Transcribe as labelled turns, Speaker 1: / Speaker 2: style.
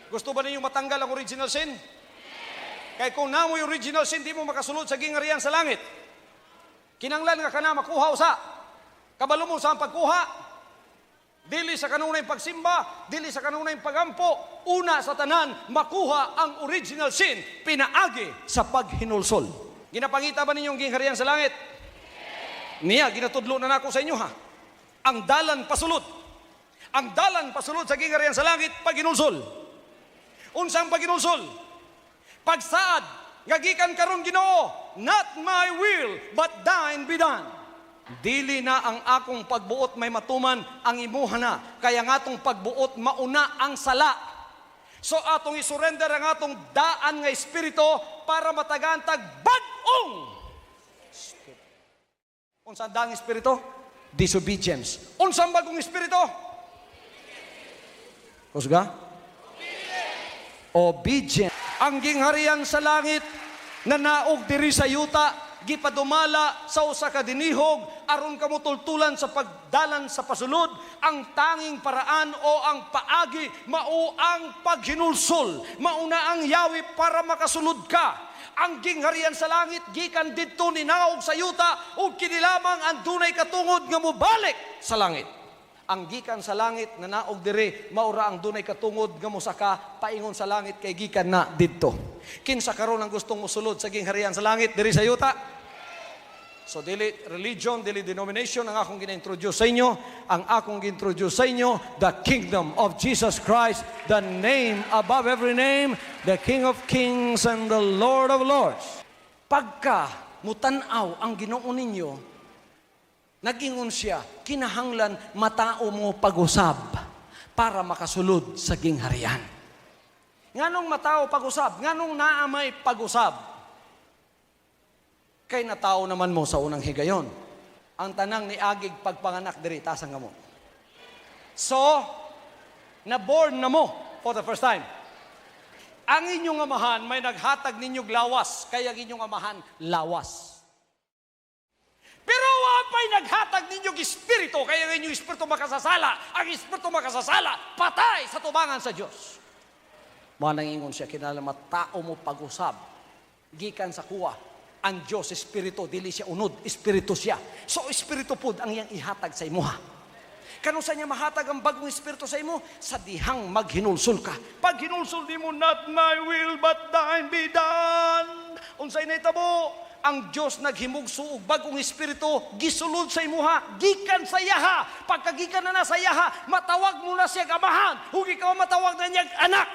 Speaker 1: Gusto ba ninyo matanggal ang original sin? Kaya kung namoy original sin, di mo makasulod sa gingharian sa langit. Kinanglan nga ka na makuha usa. Kabalo mo sa pagkuha. Dili sa kanunay pagsimba, dili sa kanunay pagampo. Una sa tanan, makuha ang original sin, pinaagi sa paghinulsol. Ginapangita ba ninyong gingharian sa langit? Niya, ginatudlo na nako sa inyo ha. Ang dalan pasulod. Ang dalan pasulod sa gingharian sa langit, paghinulsol. Unsang paghinulsol? Pagsaad, ngagikan karon Ginoo, not my will, but thine be done. Dili na ang akong pagbuot may matuman, ang imuha na. Kaya nga atong pagbuot mauna ang sala. So atong isurrender ang atong daan nga espiritu para matagantag bag-ong. Unsang daang espiritu? Disobedience. Unsang bagong espiritu? Kusga? Obedience. Ang gingharian sa langit na naog diri sa yuta, gipadumala sa usa ka dinihog aron kamo tultulan sa pagdalan sa pasulod. Ang tanging paraan o ang paagi mao ang paghinulsol, mauna ang yawi para makasulod ka. Ang gingharian sa langit gikan didto ni naog sa yuta ug kini lamang ang dunay katungod nga mobalik sa langit. Ang gikan sa langit na naog diri maura ang dunay katungod nga mosaka paingon sa langit kay gikan na didto. Kinsa karon ang gustong mosulod sa gingharian sa langit diri sa yuta? So dili religion, dili denomination ang akong gina-introduce sa inyo. Ang akong gina-introduce sa inyo, the kingdom of Jesus Christ, the name above every name, the King of Kings and the Lord of Lords. Pagka mutanaw ang Ginoo ninyo, nag-ingon siya, kinahanglan matao mo pag-usab para makasulod sa gingharian. Nganong matao pag-usab? Nganong naamay pag-usab? Kay natao naman mo sa unang higayon. Ang tanang ni agig pagpanganak diri, tasang mo. So, na-born na mo for the first time. Ang inyong amahan may naghatag ninyong lawas, kaya inyong amahan lawas. Pero wapay naghatag ninyong espiritu, kaya inyong espiritu makasasala. Ang espiritu makasasala, patay sa tubangan sa Diyos. Manangingon siya, kinala matao mo pag-usab, gikan sa kuwa. Ang Diyos, espiritu, dili siya unod, espiritu siya. So, espiritu po ang iyang ihatag sa imuha. Kano sa niya mahatag ang bagong espiritu sa imo? Sa dihang maghinulsul ka. Pag hinulsul di mo, not my will, but thine be done. Unsay naitabo, ang Diyos naghimugso og bagong espiritu, gisulod sa imuha, gikan sa yaha. Pagkagikan na sa yaha, matawag mo na siya amahan. Huwag ikaw matawag na niya anak.